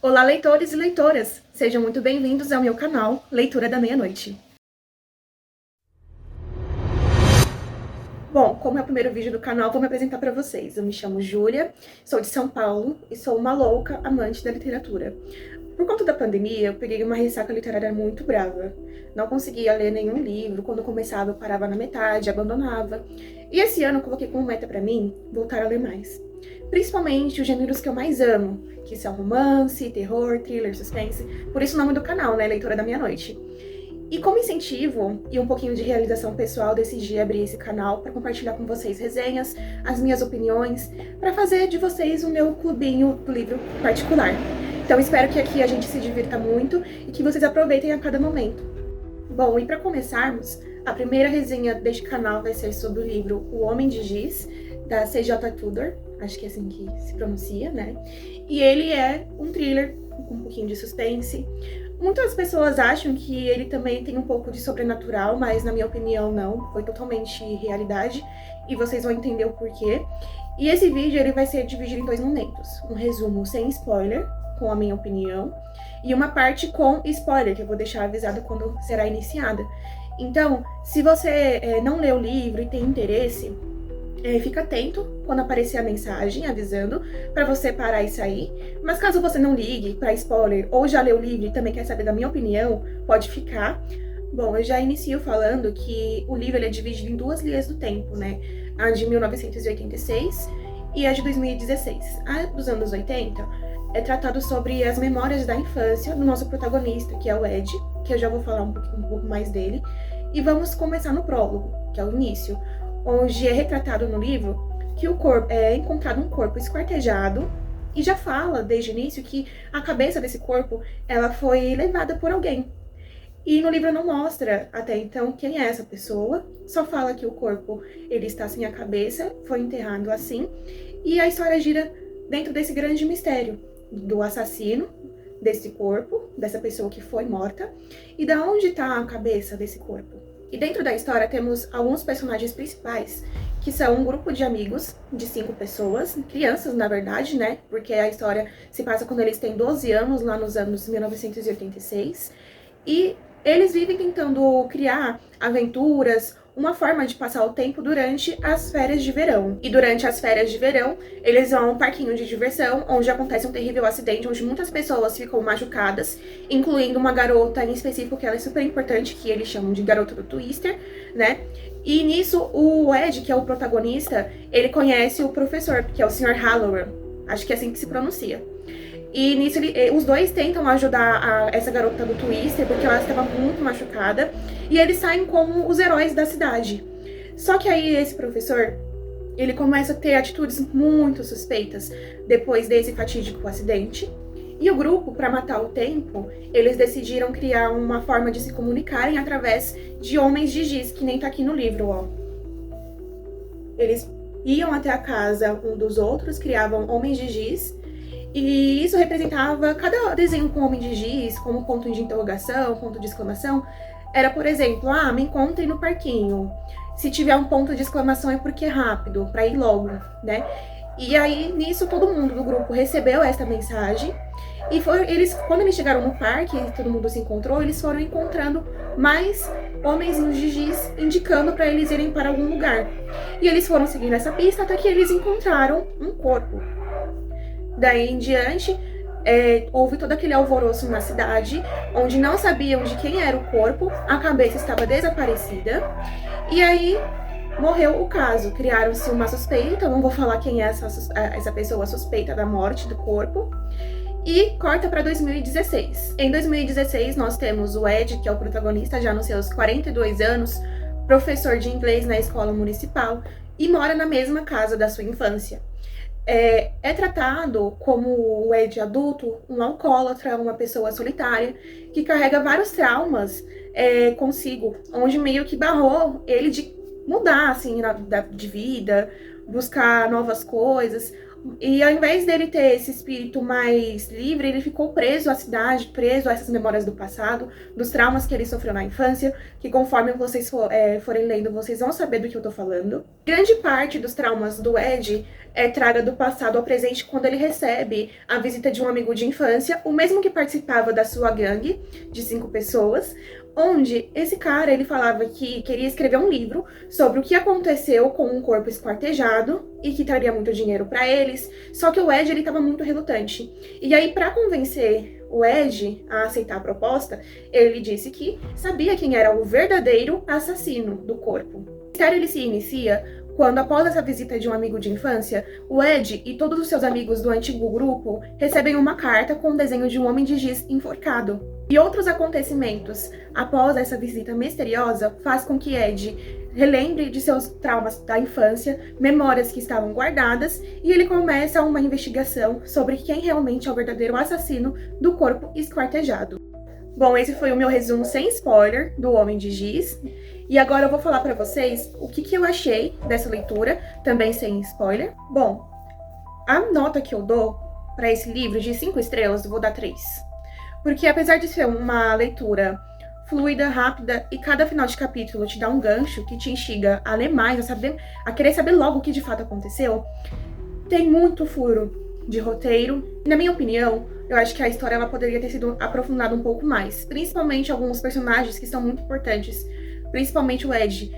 Olá, leitores e leitoras! Sejam muito bem-vindos ao meu canal Leitura da Meia-Noite. Bom, como é o primeiro vídeo do canal, vou me apresentar para vocês. Eu me chamo Júlia, sou de São Paulo e sou uma louca amante da literatura. Por conta da pandemia, eu peguei uma ressaca literária muito brava. Não conseguia ler nenhum livro, quando começava eu parava na metade, abandonava. E esse ano eu coloquei como meta para mim voltar a ler mais. Principalmente os gêneros que eu mais amo, que são romance, terror, thriller, suspense. Por isso o nome do canal, né? Leitura da Meia-Noite. E como incentivo e um pouquinho de realização pessoal, decidi abrir esse canal para compartilhar com vocês resenhas, as minhas opiniões, para fazer de vocês o meu clubinho do livro particular. Então espero que aqui a gente se divirta muito e que vocês aproveitem a cada momento. Bom, e para começarmos, a primeira resenha deste canal vai ser sobre o livro O Homem de Giz, da C.J. Tudor, acho que é assim que se pronuncia, né? E ele é um thriller com um pouquinho de suspense. Muitas pessoas acham que ele também tem um pouco de sobrenatural, mas na minha opinião não, foi totalmente realidade, e vocês vão entender o porquê. E esse vídeo ele vai ser dividido em dois momentos, um resumo sem spoiler, com a minha opinião, e uma parte com spoiler, que eu vou deixar avisado quando será iniciada. Então, se você não leu o livro e tem interesse, fica atento quando aparecer a mensagem avisando para você parar e sair. Mas caso você não ligue para spoiler ou já leu o livro e também quer saber da minha opinião, pode ficar. Bom, eu já inicio falando que o livro ele é dividido em duas linhas do tempo, né? A de 1986 e a de 2016. A dos anos 80 é tratado sobre as memórias da infância do nosso protagonista, que é o Ed, que eu já vou falar um pouco mais dele. E vamos começar no prólogo, que é o início, onde é retratado no livro que o corpo é encontrado um corpo esquartejado e já fala desde o início que a cabeça desse corpo ela foi levada por alguém. E no livro não mostra até então quem é essa pessoa, só fala que o corpo ele está sem a cabeça, foi enterrado assim, e a história gira dentro desse grande mistério do assassino desse corpo, dessa pessoa que foi morta, e da onde está a cabeça desse corpo. E dentro da história temos alguns personagens principais, que são um grupo de amigos de 5 pessoas, crianças na verdade, né? Porque a história se passa quando eles têm 12 anos, lá nos anos 1986. E eles vivem tentando criar aventuras, uma forma de passar o tempo durante as férias de verão. E durante as férias de verão, eles vão a um parquinho de diversão, onde acontece um terrível acidente, onde muitas pessoas ficam machucadas, incluindo uma garota em específico, que ela é super importante, que eles chamam de garota do Twister, né? E nisso, o Ed, que é o protagonista, ele conhece o professor, que é o Sr. Halloran. Acho que é assim que se pronuncia. E nisso os dois tentam ajudar essa garota do Twister, porque ela estava muito machucada, e eles saem como os heróis da cidade. Só que aí esse professor, ele começa a ter atitudes muito suspeitas depois desse fatídico acidente. E o grupo, para matar o tempo, eles decidiram criar uma forma de se comunicarem através de homens de giz, que nem tá aqui no livro, ó. Eles iam até a casa um dos outros, criavam homens de giz, e isso representava cada desenho com homem de giz, como ponto de interrogação, ponto de exclamação. Era, por exemplo, me encontre no parquinho. Se tiver um ponto de exclamação é porque é rápido, para ir logo, né? E aí, nisso, todo mundo do grupo recebeu essa mensagem. E quando eles chegaram no parque, todo mundo se encontrou, eles foram encontrando mais homens de giz indicando para eles irem para algum lugar. E eles foram seguindo essa pista até que eles encontraram um corpo. Daí em diante, houve todo aquele alvoroço na cidade, onde não sabiam de quem era o corpo, a cabeça estava desaparecida, e aí morreu o caso. Criaram-se uma suspeita, não vou falar quem é essa pessoa suspeita da morte do corpo, e corta para 2016. Em 2016, nós temos o Ed, que é o protagonista, já nos seus 42 anos, professor de inglês na escola municipal, e mora na mesma casa da sua infância. É tratado como o Ed adulto, um alcoólatra, uma pessoa solitária, que carrega vários traumas consigo, onde meio que barrou ele de mudar, assim, de vida, buscar novas coisas. E ao invés dele ter esse espírito mais livre, ele ficou preso à cidade, preso a essas memórias do passado, dos traumas que ele sofreu na infância, que conforme vocês forem lendo, vocês vão saber do que eu tô falando. Grande parte dos traumas do Ed traga do passado ao presente quando ele recebe a visita de um amigo de infância, o mesmo que participava da sua gangue de 5 pessoas, onde esse cara, ele falava que queria escrever um livro sobre o que aconteceu com um corpo esquartejado e que traria muito dinheiro para eles, só que o Ed, ele estava muito relutante. E aí, para convencer o Ed a aceitar a proposta, ele disse que sabia quem era o verdadeiro assassino do corpo. O mistério, ele se inicia quando, após essa visita de um amigo de infância, o Ed e todos os seus amigos do antigo grupo recebem uma carta com o desenho de um homem de giz enforcado. E outros acontecimentos após essa visita misteriosa faz com que Ed relembre de seus traumas da infância, memórias que estavam guardadas, e ele começa uma investigação sobre quem realmente é o verdadeiro assassino do corpo esquartejado. Bom, esse foi o meu resumo sem spoiler do Homem de Giz. E agora eu vou falar pra vocês o que eu achei dessa leitura, também sem spoiler. Bom, a nota que eu dou pra esse livro de 5 estrelas, eu vou dar 3. Porque apesar de ser uma leitura fluida, rápida, e cada final de capítulo te dá um gancho que te instiga a ler mais, a querer saber logo o que de fato aconteceu, tem muito furo de roteiro. Na minha opinião, eu acho que a história ela poderia ter sido aprofundada um pouco mais, principalmente alguns personagens que são muito importantes, principalmente o Ed.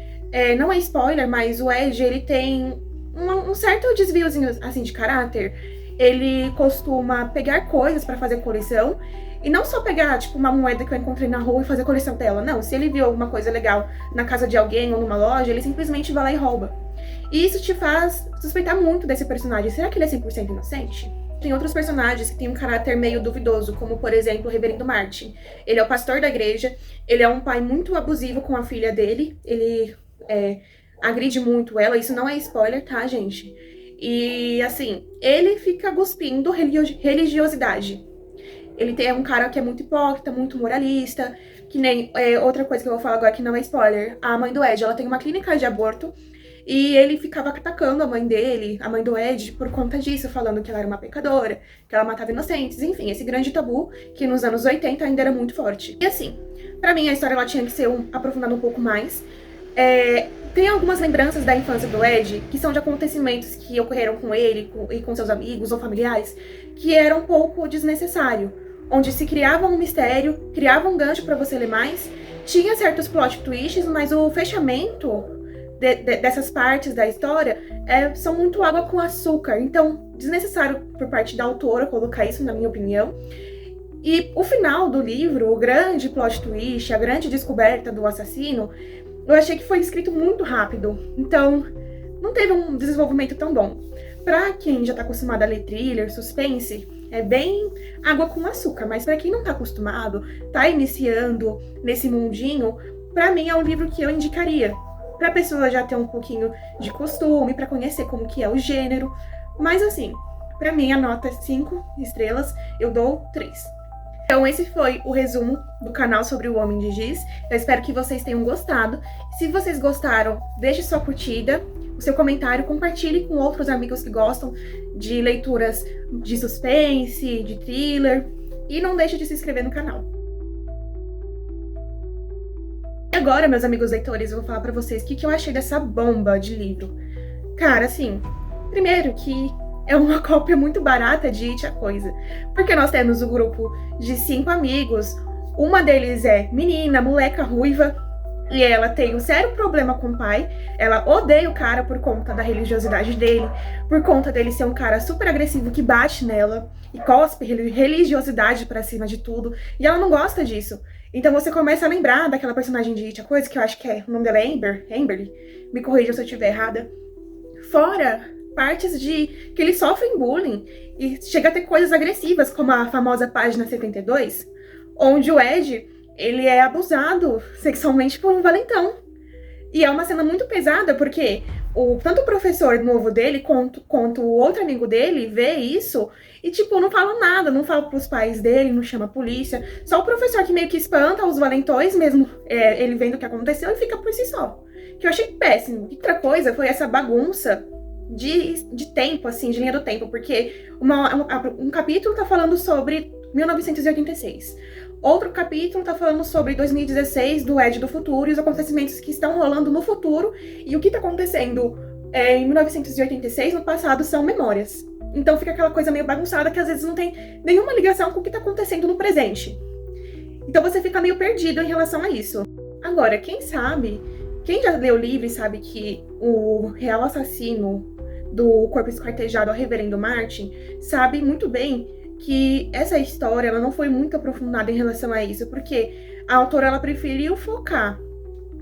Não é spoiler, mas o Ed, ele tem um certo desviozinho assim de caráter. Ele costuma pegar coisas pra fazer coleção, e não só pegar, tipo, uma moeda que eu encontrei na rua e fazer coleção dela. Não, se ele viu alguma coisa legal na casa de alguém ou numa loja, ele simplesmente vai lá e rouba. E isso te faz suspeitar muito desse personagem. Será que ele é 100% inocente? Tem outros personagens que têm um caráter meio duvidoso, como, por exemplo, o Reverendo Martin. Ele é o pastor da igreja, ele é um pai muito abusivo com a filha dele, ele agride muito ela, isso não é spoiler, tá, gente? E, assim, ele fica cuspindo religiosidade. Ele é um cara que é muito hipócrita, muito moralista, que nem outra coisa que eu vou falar agora que não é spoiler. A mãe do Ed, ela tem uma clínica de aborto e ele ficava atacando a mãe dele, a mãe do Ed, por conta disso, falando que ela era uma pecadora, que ela matava inocentes, enfim, esse grande tabu que nos anos 80 ainda era muito forte. E assim, pra mim a história ela tinha que ser aprofundada um pouco mais. Tem algumas lembranças da infância do Ed, que são de acontecimentos que ocorreram com ele e com seus amigos ou familiares, que era um pouco desnecessário, onde se criava um mistério, criava um gancho pra você ler mais, tinha certos plot twists, mas o fechamento dessas partes da história são muito água com açúcar, então desnecessário por parte da autora colocar isso, na minha opinião. E o final do livro, o grande plot twist, a grande descoberta do assassino, eu achei que foi escrito muito rápido, então não teve um desenvolvimento tão bom. Pra quem já tá acostumado a ler thriller, suspense, é bem água com açúcar, mas pra quem não tá acostumado, tá iniciando nesse mundinho, pra mim é um livro que eu indicaria. Pra pessoa já ter um pouquinho de costume, pra conhecer como que é o gênero, mas assim, pra mim a nota é 5 estrelas, eu dou 3. Então esse foi o resumo do canal sobre o Homem de Giz. Eu espero que vocês tenham gostado. Se vocês gostaram, deixe sua curtida, o seu comentário, compartilhe com outros amigos que gostam de leituras de suspense, de thriller, e não deixe de se inscrever no canal. E agora, meus amigos leitores, eu vou falar pra vocês o que eu achei dessa bomba de livro. Cara, assim, primeiro que é uma cópia muito barata de It a Coisa, porque nós temos um grupo de 5 amigos, uma deles é menina, moleca, ruiva, e ela tem um sério problema com o pai, ela odeia o cara por conta da religiosidade dele, por conta dele ser um cara super agressivo que bate nela e cospe religiosidade pra cima de tudo, e ela não gosta disso. Então você começa a lembrar daquela personagem de It a Coisa, que eu acho que o nome dela é Amberly, me corrija se eu estiver errada. Fora partes de que eles sofrem bullying e chega a ter coisas agressivas, como a famosa página 72, onde o Ed, ele é abusado sexualmente por um valentão. E é uma cena muito pesada, porque tanto o professor novo dele quanto o outro amigo dele vê isso e, tipo, não fala nada, não fala pros pais dele, não chama a polícia. Só o professor que meio que espanta os valentões mesmo, ele vendo o que aconteceu e fica por si só. Que eu achei péssimo. Outra coisa foi essa bagunça de tempo, assim, de linha do tempo, porque um capítulo tá falando sobre 1986. Outro capítulo tá falando sobre 2016, do Ed do futuro, e os acontecimentos que estão rolando no futuro, e o que tá acontecendo em 1986, no passado, são memórias. Então fica aquela coisa meio bagunçada que às vezes não tem nenhuma ligação com o que tá acontecendo no presente. Então você fica meio perdido em relação a isso. Agora, quem sabe, quem já leu o livro e sabe que o real assassino do corpo esquartejado é o Reverendo Martin, sabe muito bem que essa história ela não foi muito aprofundada em relação a isso, porque a autora ela preferiu focar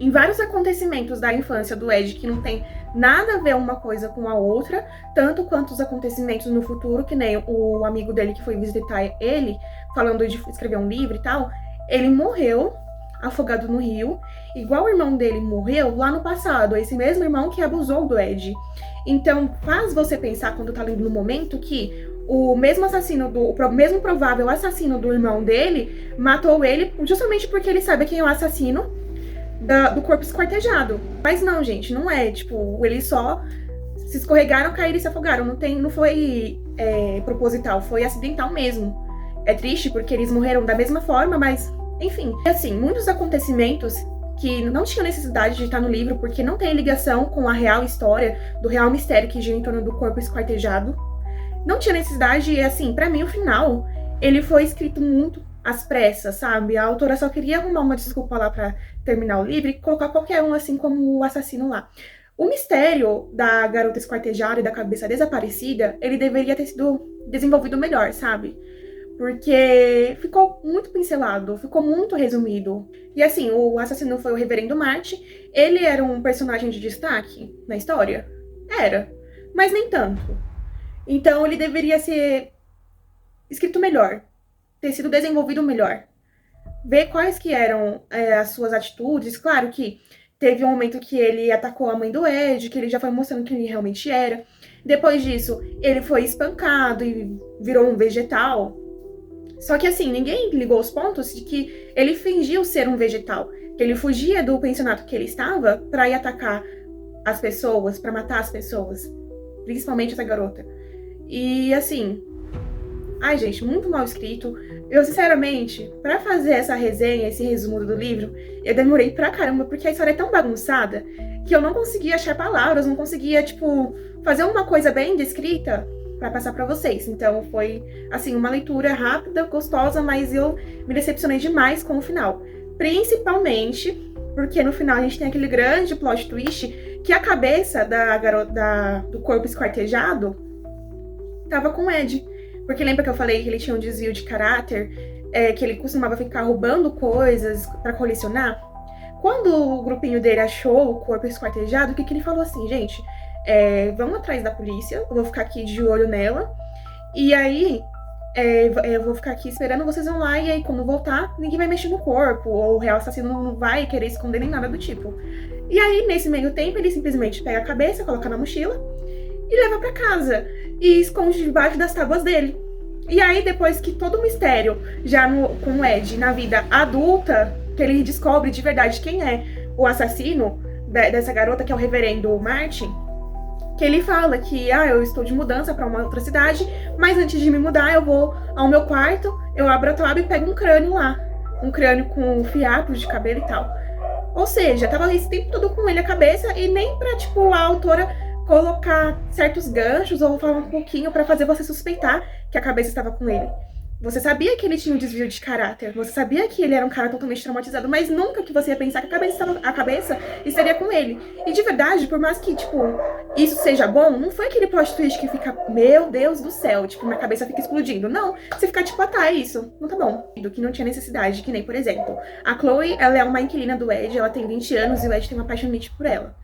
em vários acontecimentos da infância do Ed que não tem nada a ver uma coisa com a outra, tanto quanto os acontecimentos no futuro, que nem o amigo dele que foi visitar ele, falando de escrever um livro e tal, ele morreu afogado no rio, igual o irmão dele morreu lá no passado, esse mesmo irmão que abusou do Ed. Então faz você pensar, quando tá lendo no momento, que o mesmo assassino, o mesmo provável assassino do irmão dele, matou ele justamente porque ele sabe quem é o assassino do corpo esquartejado. Mas não, gente, não é. Tipo, eles só se escorregaram, caíram e se afogaram. Não foi proposital, foi acidental mesmo. É triste porque eles morreram da mesma forma, mas, enfim. Assim, muitos acontecimentos que não tinham necessidade de estar no livro, porque não tem ligação com a real história, do real mistério que gira em torno do corpo esquartejado. Não tinha necessidade, e assim, pra mim, o final, ele foi escrito muito às pressas, sabe? A autora só queria arrumar uma desculpa lá pra terminar o livro e colocar qualquer um, assim, como o assassino lá. O mistério da garota esquartejada e da cabeça desaparecida, ele deveria ter sido desenvolvido melhor, sabe? Porque ficou muito pincelado, ficou muito resumido. E assim, o assassino foi o Reverendo Martin. Ele era um personagem de destaque na história? Era, mas nem tanto. Então ele deveria ser escrito melhor, ter sido desenvolvido melhor. Ver quais que eram as suas atitudes. Claro que teve um momento que ele atacou a mãe do Ed, que ele já foi mostrando quem ele realmente era. Depois disso, ele foi espancado e virou um vegetal. Só que assim, ninguém ligou os pontos de que ele fingiu ser um vegetal. Que ele fugia do pensionato que ele estava pra ir atacar as pessoas, pra matar as pessoas. Principalmente essa garota. E assim, ai gente, muito mal escrito. Eu sinceramente, pra fazer essa resenha, esse resumo do livro, eu demorei pra caramba, porque a história é tão bagunçada que eu não conseguia achar palavras, não conseguia, tipo, fazer uma coisa bem descrita pra passar pra vocês. Então foi, assim, uma leitura rápida, gostosa, mas eu me decepcionei demais com o final. Principalmente porque no final a gente tem aquele grande plot twist que a cabeça da garota do corpo esquartejado tava com o Ed. Porque lembra que eu falei que ele tinha um desvio de caráter, que ele costumava ficar roubando coisas pra colecionar? Quando o grupinho dele achou o corpo esquartejado, o que ele falou assim, gente? Vamos atrás da polícia, eu vou ficar aqui de olho nela, e aí eu vou ficar aqui esperando, vocês vão lá, e aí quando voltar, ninguém vai mexer no corpo, ou o real assassino não vai querer esconder nem nada do tipo. E aí, nesse meio tempo, ele simplesmente pega a cabeça, coloca na mochila, e leva pra casa, e esconde debaixo das tábuas dele. E aí, depois que todo o mistério, já com o Ed, na vida adulta, que ele descobre de verdade quem é o assassino dessa garota, que é o Reverendo Martin, que ele fala que, eu estou de mudança pra uma outra cidade, mas antes de me mudar, eu vou ao meu quarto, eu abro a tábua e pego um crânio lá. Um crânio com fiapos de cabelo e tal. Ou seja, tava esse tempo todo com ele a cabeça, e nem pra, tipo, a autora colocar certos ganchos ou falar um pouquinho pra fazer você suspeitar que a cabeça estava com ele. Você sabia que ele tinha um desvio de caráter, você sabia que ele era um cara totalmente traumatizado, mas nunca que você ia pensar que a cabeça estaria com ele. E de verdade, por mais que, tipo, isso seja bom, não foi aquele plot twist que fica, meu Deus do céu, tipo, minha cabeça fica explodindo. Não, você fica tipo, tá, isso, não tá bom. Do que não tinha necessidade, que nem, por exemplo, a Chloe, ela é uma inquilina do Ed, ela tem 20 anos e o Ed tem uma apaixonite por ela.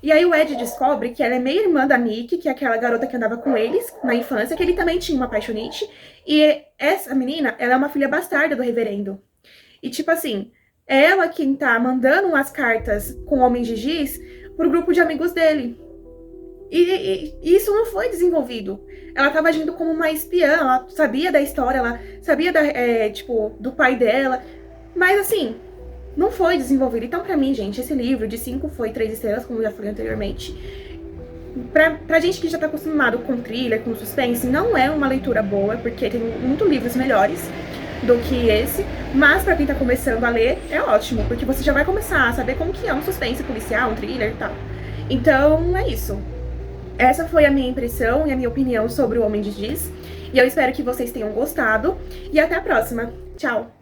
E aí o Ed descobre que ela é meia irmã da Nick, que é aquela garota que andava com eles na infância, que ele também tinha uma apaixonite. E essa menina, ela é uma filha bastarda do reverendo. E tipo assim, é ela quem tá mandando umas cartas com homens de giz pro grupo de amigos dele. E isso não foi desenvolvido. Ela tava agindo como uma espiã, ela sabia da história, ela sabia do pai dela. Mas assim, não foi desenvolvido. Então pra mim, gente, esse livro de 5 foi 3 estrelas, como eu já falei anteriormente. Pra gente que já tá acostumado com thriller, com suspense, não é uma leitura boa, porque tem muitos livros melhores do que esse, mas pra quem tá começando a ler, é ótimo, porque você já vai começar a saber como que é um suspense policial, um thriller e tal. Então, é isso. Essa foi a minha impressão e a minha opinião sobre o Homem de Giz. E eu espero que vocês tenham gostado. E até a próxima. Tchau!